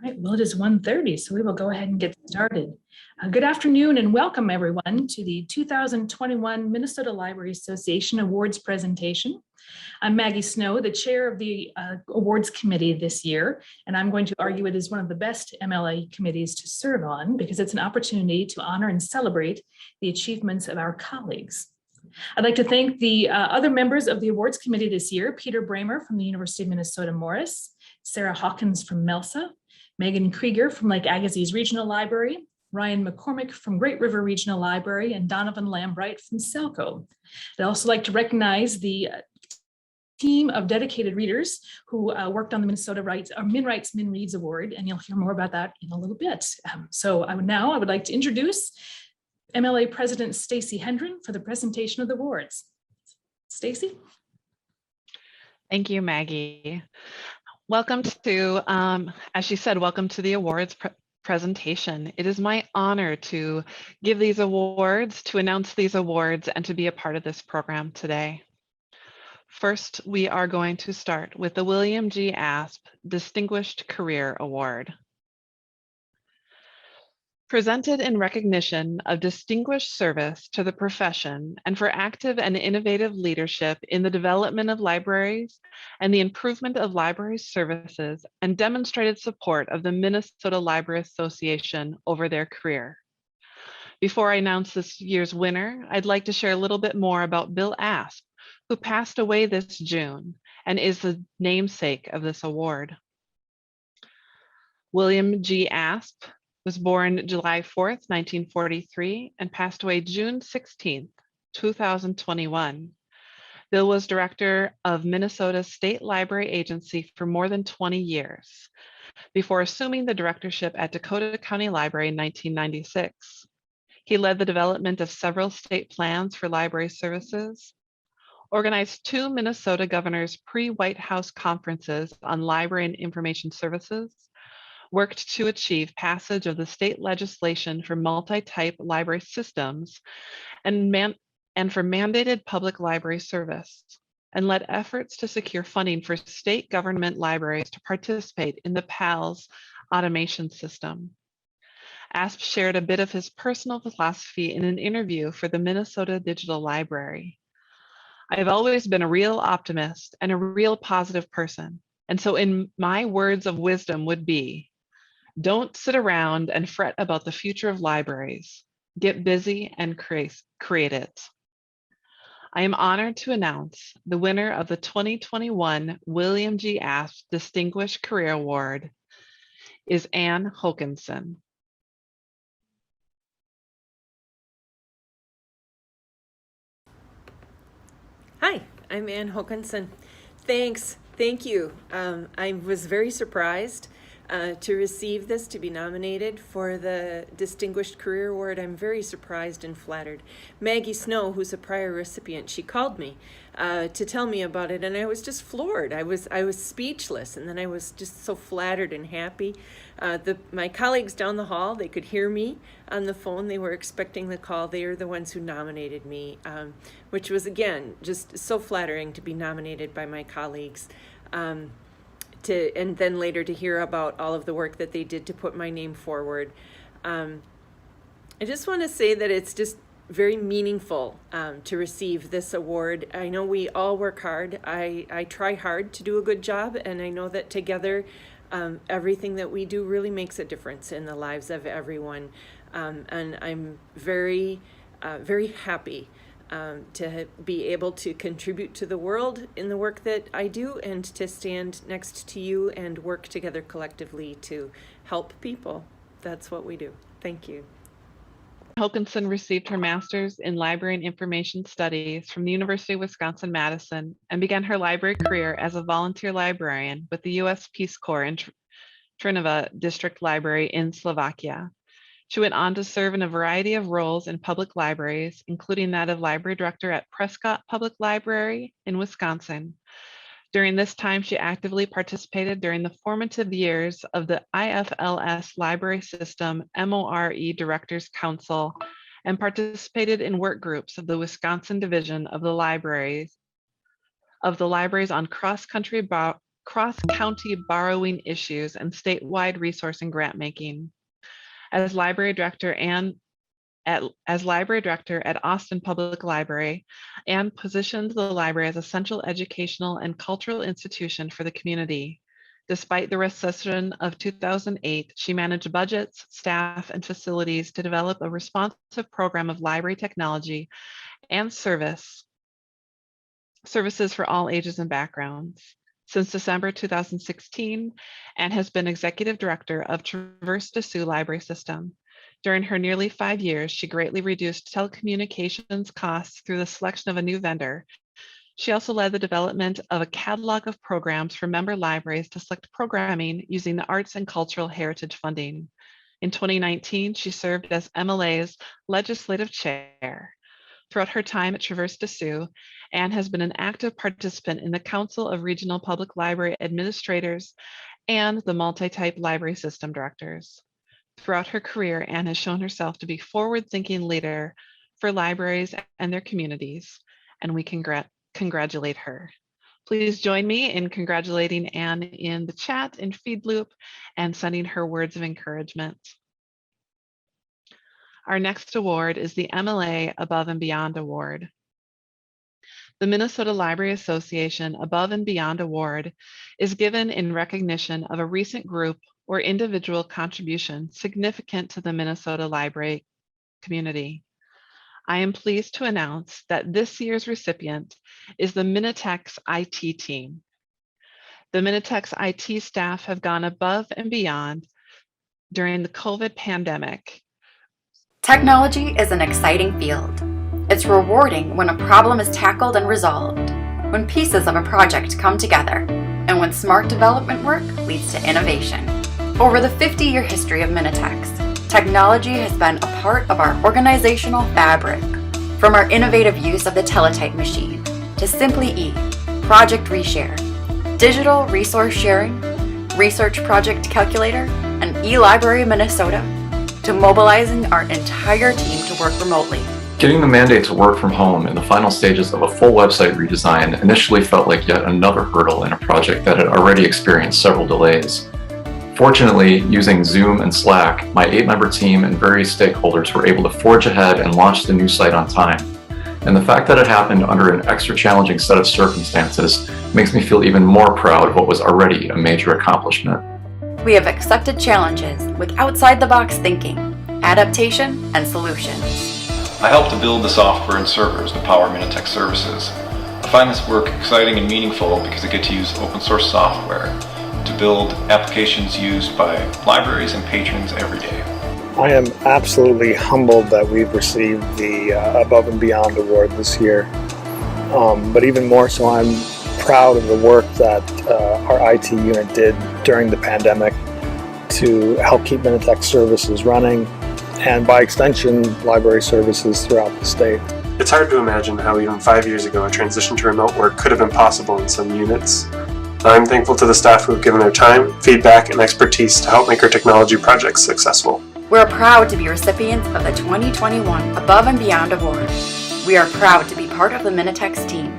Right, well, it is 1:30, so we will go ahead and get started. Good afternoon and welcome everyone to the 2021 Minnesota Library Association Awards presentation. I'm Maggie Snow, the chair of the awards committee this year, and I'm going to argue it is one of the best MLA committees to serve on because it's an opportunity to honor and celebrate the achievements of our colleagues. I'd like to thank the other members of the awards committee this year: Peter Bramer from the University of Minnesota Morris, Sarah Hawkins from MELSA, Megan Krieger from Lake Agassiz Regional Library, Ryan McCormick from Great River Regional Library, and Donovan Lambright from Selco. I'd also like to recognize the team of dedicated readers who worked on the Minnesota MinRights MinReads Award, and you'll hear more about that in a little bit. I would like to introduce MLA President Stacy Hendren for the presentation of the awards. Stacy. Thank you, Maggie. Welcome to, as she said, welcome to the awards presentation. It is my honor to give these awards, to announce these awards, and to be a part of this program today. First, we are going to start with the William G. Asp Distinguished Career Award. Presented in recognition of distinguished service to the profession and for active and innovative leadership in the development of libraries and the improvement of library services, and demonstrated support of the Minnesota Library Association over their career. Before I announce this year's winner, I'd like to share a little bit more about Bill Asp, who passed away this June and is the namesake of this award. William G. Asp was born July 4th, 1943, and passed away June 16th, 2021. Bill was director of Minnesota State Library Agency for more than 20 years, before assuming the directorship at Dakota County Library in 1996. He led the development of several state plans for library services, organized 2 Minnesota governors' pre-White House conferences on library and information services, worked to achieve passage of the state legislation for multi-type library systems and for mandated public library service, and led efforts to secure funding for state government libraries to participate in the PALS automation system. Asp shared a bit of his personal philosophy in an interview for the Minnesota Digital Library. "I've always been a real optimist and a real positive person, and so in my words of wisdom would be, don't sit around and fret about the future of libraries. Get busy and create it." I am honored to announce the winner of the 2021 William G. Asp Distinguished Career Award is Ann Hokanson. Hi, I'm Ann Hokanson. Thank you. I was very surprised to receive this, to be nominated for the Distinguished Career Award. I'm very surprised and flattered. Maggie Snow, who's a prior recipient, she called me to tell me about it, and I was just floored. I was speechless, and then I was just so flattered and happy. My colleagues down the hall, they could hear me on the phone. They were expecting the call. They are the ones who nominated me, which was, again, just so flattering to be nominated by my colleagues. And then later to hear about all of the work that they did to put my name forward. I just want to say that it's just very meaningful to receive this award. I know we all work hard. I try hard to do a good job, and I know that together everything that we do really makes a difference in the lives of everyone. And I'm very, very happy to be able to contribute to the world in the work that I do, and to stand next to you and work together collectively to help people. That's what we do. Thank you. Hokanson received her master's in library and information studies from the University of Wisconsin-Madison and began her library career as a volunteer librarian with the U.S. Peace Corps in Trnava District Library in Slovakia. She went on to serve in a variety of roles in public libraries, including that of library director at Prescott Public Library in Wisconsin. During this time, she actively participated during the formative years of the IFLS Library System MORE Directors Council, and participated in work groups of the Wisconsin Division of the Libraries on cross-country cross-county borrowing issues, and statewide resource and grant making. As library director at Austin Public Library, Anne positioned the library as a central educational and cultural institution for the community. Despite the recession of 2008, she managed budgets, staff, and facilities to develop a responsive program of library technology and services for all ages and backgrounds. Since December 2016, Anne has been executive director of Traverse des Sioux Library System. During her nearly 5 years, she greatly reduced telecommunications costs through the selection of a new vendor. She also led the development of a catalog of programs for member libraries to select programming using the Arts and Cultural Heritage funding. In 2019, she served as MLA's legislative chair. Throughout her time at Traverse des Sioux, Anne has been an active participant in the Council of Regional Public Library Administrators and the Multi-Type Library System Directors. Throughout her career, Anne has shown herself to be a forward-thinking leader for libraries and their communities, and we congratulate her. Please join me in congratulating Anne in the chat in FeedLoop and sending her words of encouragement. Our next award is the MLA Above and Beyond Award. The Minnesota Library Association Above and Beyond Award is given in recognition of a recent group or individual contribution significant to the Minnesota library community. I am pleased to announce that this year's recipient is the Minitex IT team. The Minitex IT staff have gone above and beyond during the COVID pandemic. Technology is an exciting field. It's rewarding when a problem is tackled and resolved, when pieces of a project come together, and when smart development work leads to innovation. Over the 50-year history of Minitex, technology has been a part of our organizational fabric. From our innovative use of the teletype machine to Simply E, Project Reshare, digital resource sharing, research project calculator, and eLibrary Minnesota, to mobilizing our entire team to work remotely. Getting the mandate to work from home in the final stages of a full website redesign initially felt like yet another hurdle in a project that had already experienced several delays. Fortunately, using Zoom and Slack, my 8-member team and various stakeholders were able to forge ahead and launch the new site on time. And the fact that it happened under an extra challenging set of circumstances makes me feel even more proud of what was already a major accomplishment. We have accepted challenges with outside-the-box thinking, adaptation, and solutions. I helped to build the software and servers to power Minitex services. I find this work exciting and meaningful because I get to use open source software to build applications used by libraries and patrons every day. I am absolutely humbled that we've received the Above and Beyond Award this year. But even more so, I'm proud of the work that our IT unit did during the pandemic to help keep Minitex services running, and by extension, library services throughout the state. It's hard to imagine how even 5 years ago a transition to remote work could have been possible in some units. I'm thankful to the staff who have given their time, feedback, and expertise to help make our technology projects successful. We're proud to be recipients of the 2021 Above and Beyond Award. We are proud to be part of the Minitex team.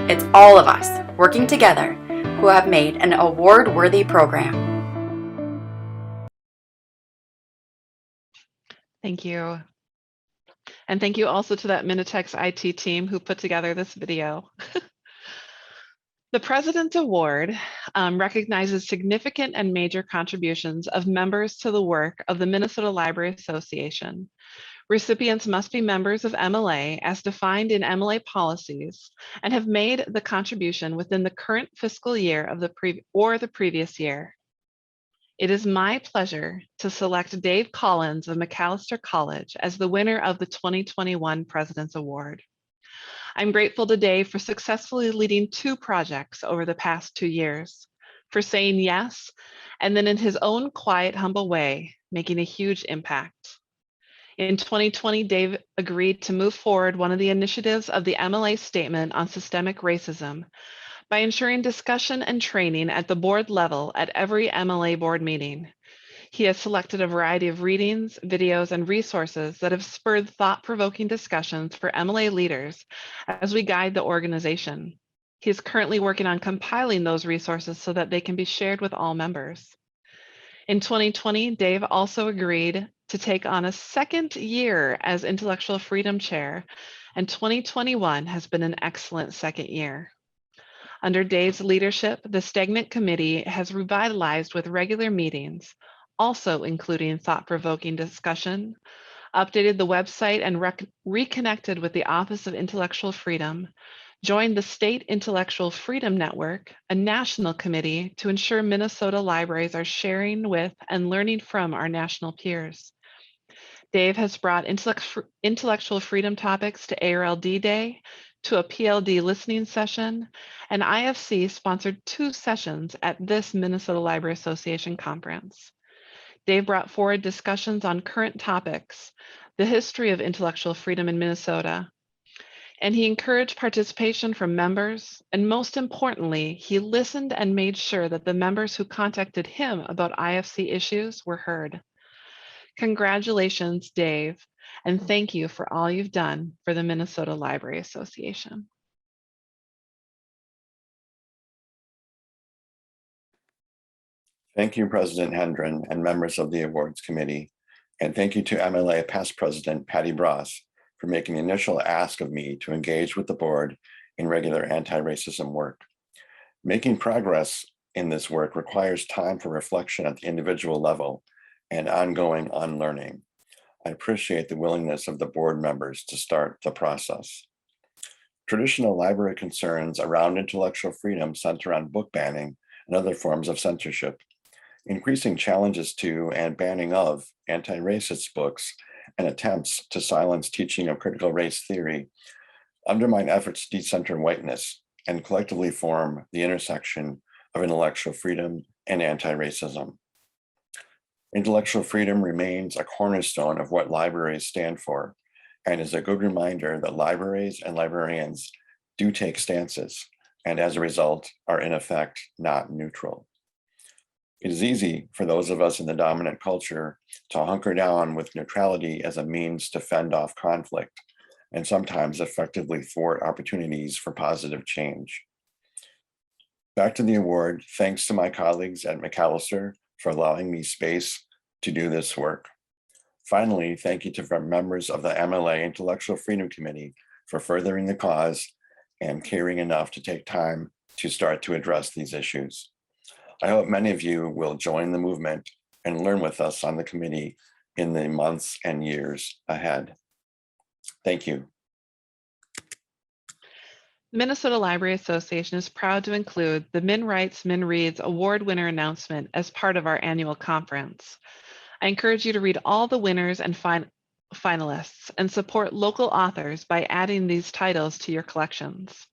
It's all of us working together who have made an award-worthy program. Thank you. And thank you also to that Minitex IT team who put together this video. The President's Award recognizes significant and major contributions of members to the work of the Minnesota Library Association. Recipients must be members of MLA as defined in MLA policies and have made the contribution within the current fiscal year of the previous year. It is my pleasure to select Dave Collins of Macalester College as the winner of the 2021 President's Award. I'm grateful to Dave for successfully leading 2 projects over the past 2 years, for saying yes, and then in his own quiet, humble way, making a huge impact. In 2020, Dave agreed to move forward one of the initiatives of the MLA Statement on Systemic Racism by ensuring discussion and training at the board level at every MLA board meeting. He has selected a variety of readings, videos, and resources that have spurred thought-provoking discussions for MLA leaders as we guide the organization. He is currently working on compiling those resources so that they can be shared with all members. In 2020, Dave also agreed to take on a second year as Intellectual Freedom Chair, and 2021 has been an excellent second year. Under Dave's leadership, the Stagnant Committee has revitalized with regular meetings, also including thought-provoking discussion, updated the website and reconnected with the Office of Intellectual Freedom, joined the State Intellectual Freedom Network, a national committee to ensure Minnesota libraries are sharing with and learning from our national peers. Dave has brought intellectual freedom topics to ARLD Day, to a PLD listening session, and IFC sponsored 2 sessions at this Minnesota Library Association conference. Dave brought forward discussions on current topics, the history of intellectual freedom in Minnesota, and he encouraged participation from members, and most importantly, he listened and made sure that the members who contacted him about IFC issues were heard. Congratulations, Dave, and thank you for all you've done for the Minnesota Library Association. Thank you, President Hendren and members of the Awards Committee. And thank you to MLA past President Patty Bross for making the initial ask of me to engage with the board in regular anti-racism work. Making progress in this work requires time for reflection at the individual level and ongoing unlearning. I appreciate the willingness of the board members to start the process. Traditional library concerns around intellectual freedom center on book banning and other forms of censorship. Increasing challenges to and banning of anti-racist books and attempts to silence teaching of critical race theory undermine efforts to decenter whiteness and collectively form the intersection of intellectual freedom and anti-racism. Intellectual freedom remains a cornerstone of what libraries stand for and is a good reminder that libraries and librarians do take stances and as a result are in effect not neutral. It is easy for those of us in the dominant culture to hunker down with neutrality as a means to fend off conflict and sometimes effectively thwart opportunities for positive change. Back to the award, thanks to my colleagues at Macalester for allowing me space to do this work. Finally, thank you to members of the MLA Intellectual Freedom Committee for furthering the cause and caring enough to take time to start to address these issues. I hope many of you will join the movement and learn with us on the committee in the months and years ahead. Thank you. The Minnesota Library Association is proud to include the Min Writes, Min Reads award winner announcement as part of our annual conference. I encourage you to read all the winners and finalists and support local authors by adding these titles to your collections.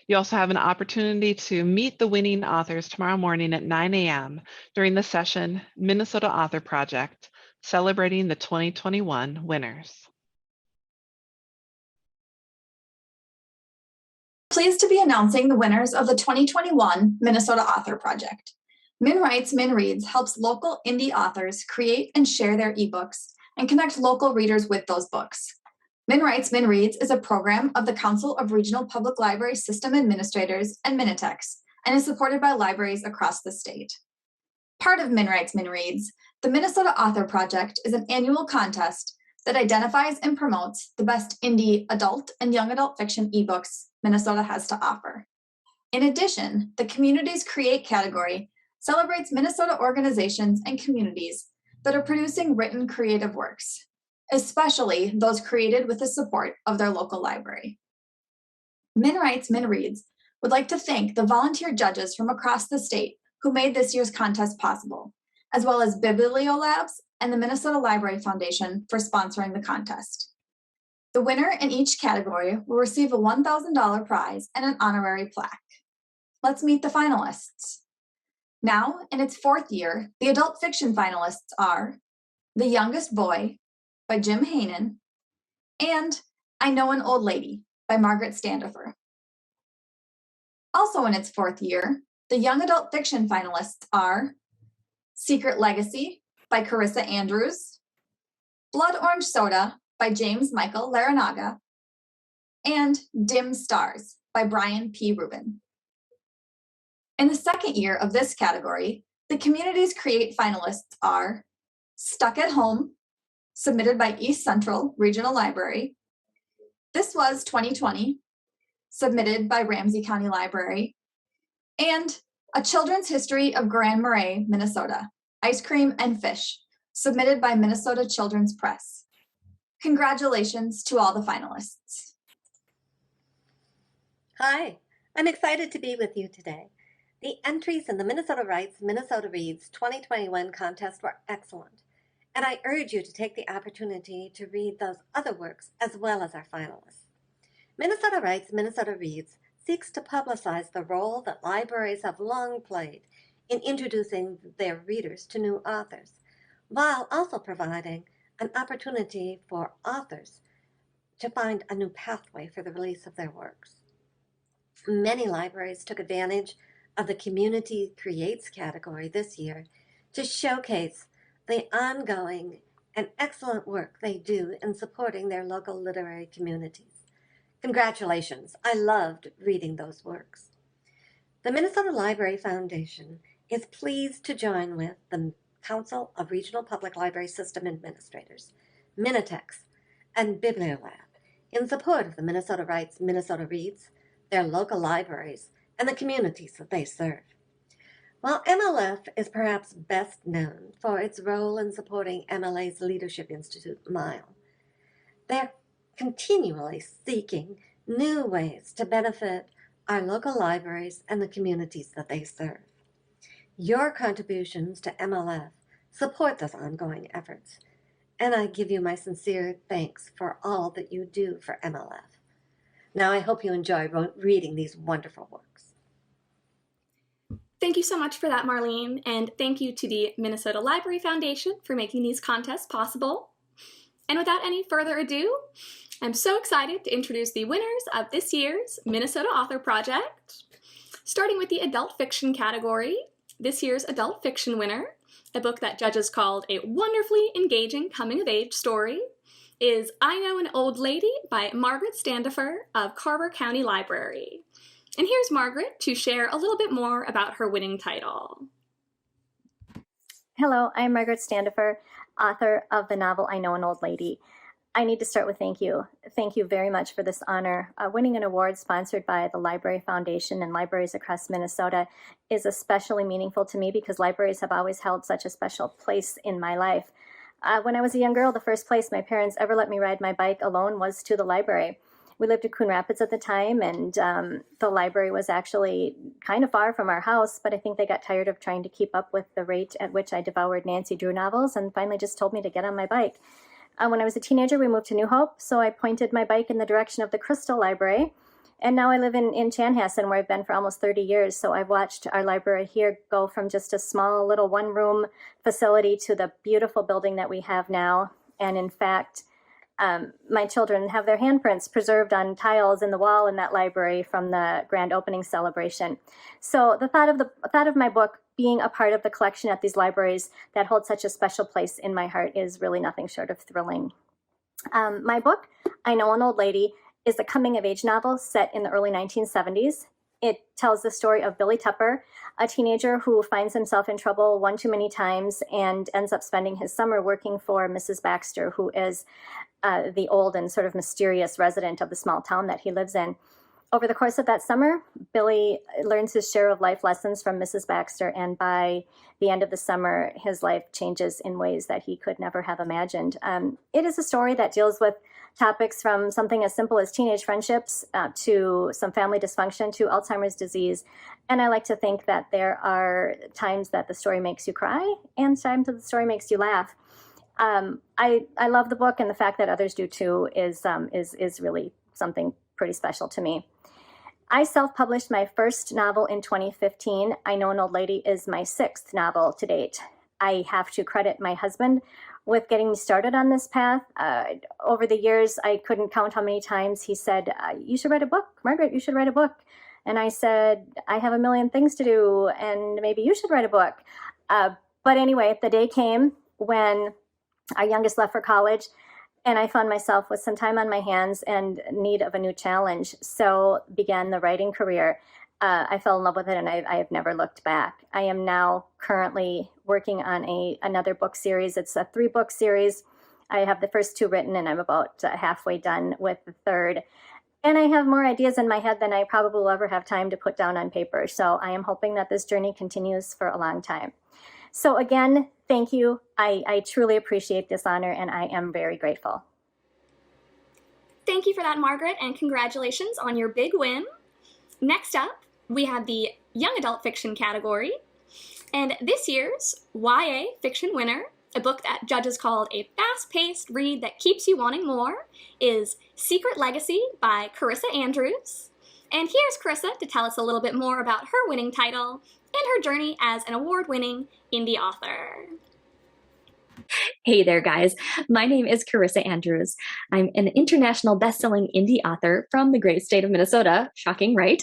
You also have an opportunity to meet the winning authors tomorrow morning at 9 a.m. during the session Minnesota Author Project, celebrating the 2021 winners. Pleased to be announcing the winners of the 2021 Minnesota Author Project. Min Writes, Min Reads helps local indie authors create and share their ebooks and connect local readers with those books. Min Writes, Min Reads is a program of the Council of Regional Public Library System Administrators and Minitex and is supported by libraries across the state. Part of Min Writes, Min Reads, the Minnesota Author Project is an annual contest that identifies and promotes the best indie adult and young adult fiction ebooks Minnesota has to offer. In addition, the Communities Create category celebrates Minnesota organizations and communities that are producing written creative works, especially those created with the support of their local library. Min Writes, Min Reads would like to thank the volunteer judges from across the state who made this year's contest possible, as well as Bibliolabs and the Minnesota Library Foundation for sponsoring the contest. The winner in each category will receive a $1,000 prize and an honorary plaque. Let's meet the finalists. Now, in its 4th year, the adult fiction finalists are The Youngest Boy by Jim Hainan and I Know an Old Lady by Margaret Standifer. Also in its 4th year, the young adult fiction finalists are Secret Legacy by Carissa Andrews, Blood Orange Soda by James Michael Laranaga, and Dim Stars by Brian P. Rubin. In the second year of this category, the Communities Create finalists are Stuck at Home, submitted by East Central Regional Library. This Was 2020, submitted by Ramsey County Library. And A Children's History of Grand Marais, Minnesota, Ice Cream and Fish, submitted by Minnesota Children's Press. Congratulations to all the finalists. Hi, I'm excited to be with you today. The entries in the Minnesota Writes, Minnesota Reads 2021 contest were excellent, and I urge you to take the opportunity to read those other works as well as our finalists. Minnesota Writes, Minnesota Reads seeks to publicize the role that libraries have long played in introducing their readers to new authors, while also providing an opportunity for authors to find a new pathway for the release of their works. Many libraries took advantage of the Community Creates category this year to showcase the ongoing and excellent work they do in supporting their local literary communities. Congratulations, I loved reading those works. The Minnesota Library Foundation is pleased to join with the Council of Regional Public Library System Administrators, Minitex, and Bibliolab in support of the Minnesota Writes, Minnesota Reads, their local libraries, and the communities that they serve. While MLF is perhaps best known for its role in supporting MLA's Leadership Institute, MILE, they're continually seeking new ways to benefit our local libraries and the communities that they serve. Your contributions to MLF support those ongoing efforts, and I give you my sincere thanks for all that you do for MLF. Now I hope you enjoy reading these wonderful works. Thank you so much for that, Marlene, and thank you to the Minnesota Library Foundation for making these contests possible. And without any further ado, I'm so excited to introduce the winners of this year's Minnesota Author Project. Starting with the adult fiction category, this year's adult fiction winner, a book that judges called a wonderfully engaging coming-of-age story, is I Know an Old Lady by Margaret Standifer of Carver County Library. And here's Margaret to share a little bit more about her winning title. Hello, I'm Margaret Standifer, author of the novel I Know an Old Lady. I need to start with thank you. Thank you very much for this honor. Winning an award sponsored by the Library Foundation and libraries across Minnesota is especially meaningful to me because libraries have always held such a special place in my life. When I was a young girl, the first place my parents ever let me ride my bike alone was to the library. We lived in Coon Rapids at the time, and the library was actually kind of far from our house, but I think they got tired of trying to keep up with the rate at which I devoured Nancy Drew novels and finally just told me to get on my bike. When I was a teenager, we moved to New Hope, so I pointed my bike in the direction of the Crystal Library, and now I live in Chanhassen, where I've been for almost 30 years, so I've watched our library here go from just a small little one-room facility to the beautiful building that we have now, and in fact, my children have their handprints preserved on tiles in the wall in that library from the grand opening celebration. So the thought of my book being a part of the collection at these libraries that hold such a special place in my heart is really nothing short of thrilling. My book, I Know an Old Lady, is a coming-of-age novel set in the early 1970s. It tells the story of Billy Tupper, a teenager who finds himself in trouble one too many times and ends up spending his summer working for Mrs. Baxter, who is the old and sort of mysterious resident of the small town that he lives in. Over the course of that summer, Billy learns his share of life lessons from Mrs. Baxter, and by the end of the summer, his life changes in ways that he could never have imagined. It is a story that deals with topics from something as simple as teenage friendships to some family dysfunction to Alzheimer's disease. And I like to think that there are times that the story makes you cry and times that the story makes you laugh. I love the book, and the fact that others do too is really something pretty special to me. I self-published my first novel in 2015. I Know an Old Lady is my 6th novel to date. I have to credit my husband with getting me started on this path. Over the years, I couldn't count how many times he said, you should write a book, Margaret, you should write a book. And I said, I have a million things to do, and maybe you should write a book. But anyway, the day came when our youngest left for college, and I found myself with some time on my hands and need of a new challenge. So began the writing career. I fell in love with it, and I have never looked back. I am now currently working on another book series. It's a 3-book series. I have the first 2 written, and I'm about halfway done with the 3rd. And I have more ideas in my head than I probably will ever have time to put down on paper. So I am hoping that this journey continues for a long time. So again, thank you. I truly appreciate this honor, and I am very grateful. Thank you for that, Margaret, and congratulations on your big win. Next up, we have the Young Adult Fiction category. And this year's YA Fiction winner, a book that judges called a fast-paced read that keeps you wanting more, is Secret Legacy by Carissa Andrews. And here's Carissa to tell us a little bit more about her winning title and her journey as an award-winning indie author. Hey there, guys. My name is Carissa Andrews. I'm an international best-selling indie author from the great state of Minnesota. Shocking, right?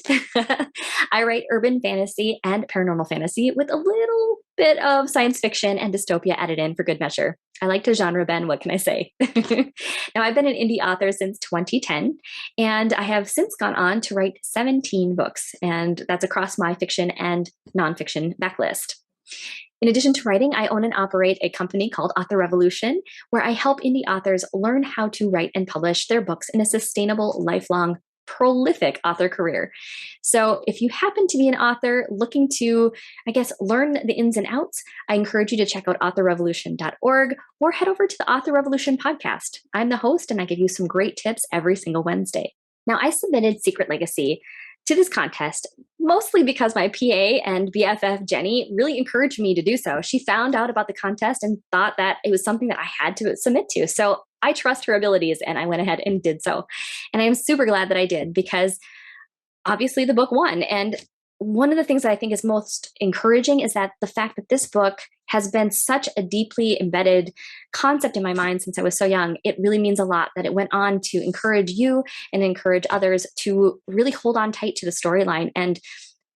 I write urban fantasy and paranormal fantasy with a little bit of science fiction and dystopia added in for good measure. I like to genre bend, what can I say? Now, I've been an indie author since 2010, and I have since gone on to write 17 books, and that's across my fiction and nonfiction backlist. In addition to writing, I own and operate a company called Author Revolution, where I help indie authors learn how to write and publish their books in a sustainable, lifelong, prolific author career. So if you happen to be an author looking to, learn the ins and outs, I encourage you to check out authorrevolution.org or head over to the Author Revolution podcast. I'm the host, and I give you some great tips every single Wednesday. Now, I submitted Secret Legacy to this contest, mostly because my PA and BFF Jenny really encouraged me to do so. She found out about the contest and thought that it was something that I had to submit to. So I trust her abilities, and I went ahead and did so. And I am super glad that I did, because obviously the book won. And one of the things that I think is most encouraging is that the fact that this book has been such a deeply embedded concept in my mind since I was so young, it really means a lot that it went on to encourage you and encourage others to really hold on tight to the storyline. And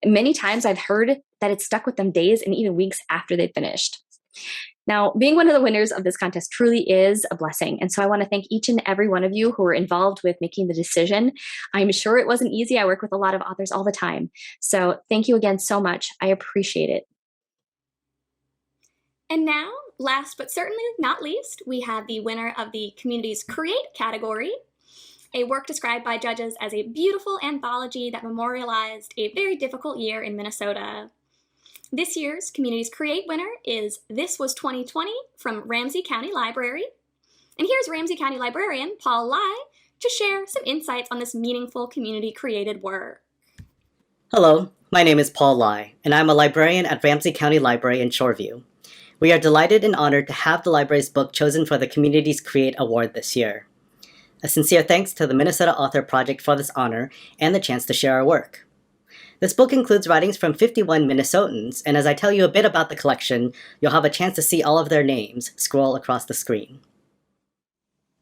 many times I've heard that it stuck with them days and even weeks after they finished. Now, being one of the winners of this contest truly is a blessing. And so I want to thank each and every one of you who were involved with making the decision. I'm sure it wasn't easy. I work with a lot of authors all the time. So thank you again so much. I appreciate it. And now, last but certainly not least, we have the winner of the Communities Create category, a work described by judges as a beautiful anthology that memorialized a very difficult year in Minnesota. This year's Communities Create winner is This Was 2020 from Ramsey County Library. And here's Ramsey County librarian Paul Lai to share some insights on this meaningful community-created work. Hello, my name is Paul Lai, and I'm a librarian at Ramsey County Library in Shoreview. We are delighted and honored to have the library's book chosen for the Communities Create Award this year. A sincere thanks to the Minnesota Author Project for this honor and the chance to share our work. This book includes writings from 51 Minnesotans, and as I tell you a bit about the collection, you'll have a chance to see all of their names scroll across the screen.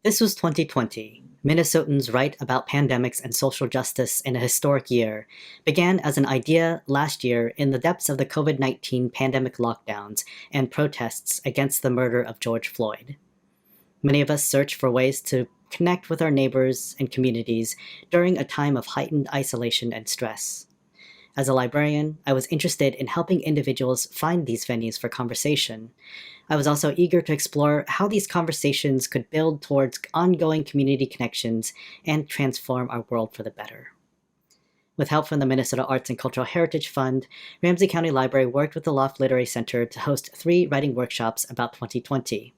This was 2020. Minnesotans write about pandemics and social justice in a historic year began as an idea last year in the depths of the COVID-19 pandemic lockdowns and protests against the murder of George Floyd. Many of us search for ways to connect with our neighbors and communities during a time of heightened isolation and stress. As a librarian, I was interested in helping individuals find these venues for conversation. I was also eager to explore how these conversations could build towards ongoing community connections and transform our world for the better. With help from the Minnesota Arts and Cultural Heritage Fund, Ramsey County Library worked with the Loft Literary Center to host 3 writing workshops about 2020.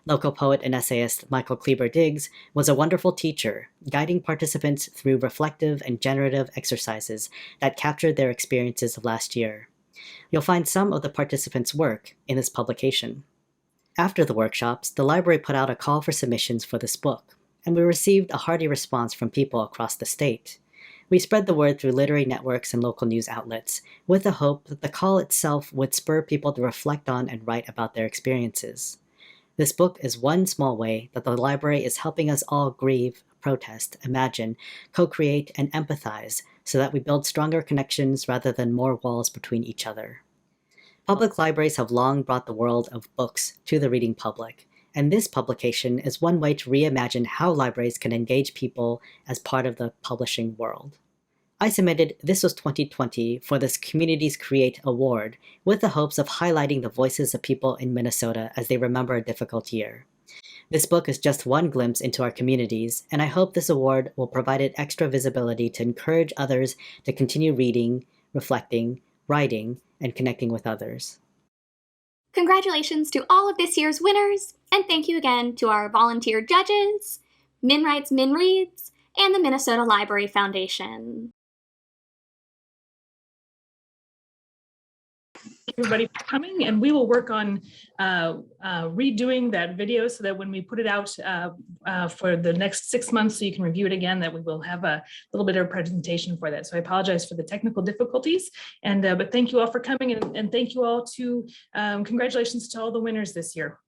Local poet and essayist Michael Kleber Diggs was a wonderful teacher, guiding participants through reflective and generative exercises that captured their experiences of last year. You'll find some of the participants' work in this publication. After the workshops, the library put out a call for submissions for this book, and we received a hearty response from people across the state. We spread the word through literary networks and local news outlets, with the hope that the call itself would spur people to reflect on and write about their experiences. This book is one small way that the library is helping us all grieve, protest, imagine, co-create, and empathize so that we build stronger connections rather than more walls between each other. Public libraries have long brought the world of books to the reading public, and this publication is one way to reimagine how libraries can engage people as part of the publishing world. I submitted This Was 2020 for this Communities Create Award with the hopes of highlighting the voices of people in Minnesota as they remember a difficult year. This book is just one glimpse into our communities, and I hope this award will provide it extra visibility to encourage others to continue reading, reflecting, writing, and connecting with others. Congratulations to all of this year's winners, and thank you again to our volunteer judges, Min Writes, Min Reads, and the Minnesota Library Foundation. Everybody for coming, and we will work on redoing that video so that when we put it out for the next 6 months, so you can review it again, that we will have a little bit of a presentation for that. So I apologize for the technical difficulties, and but thank you all for coming, and thank you all to congratulations to all the winners this year.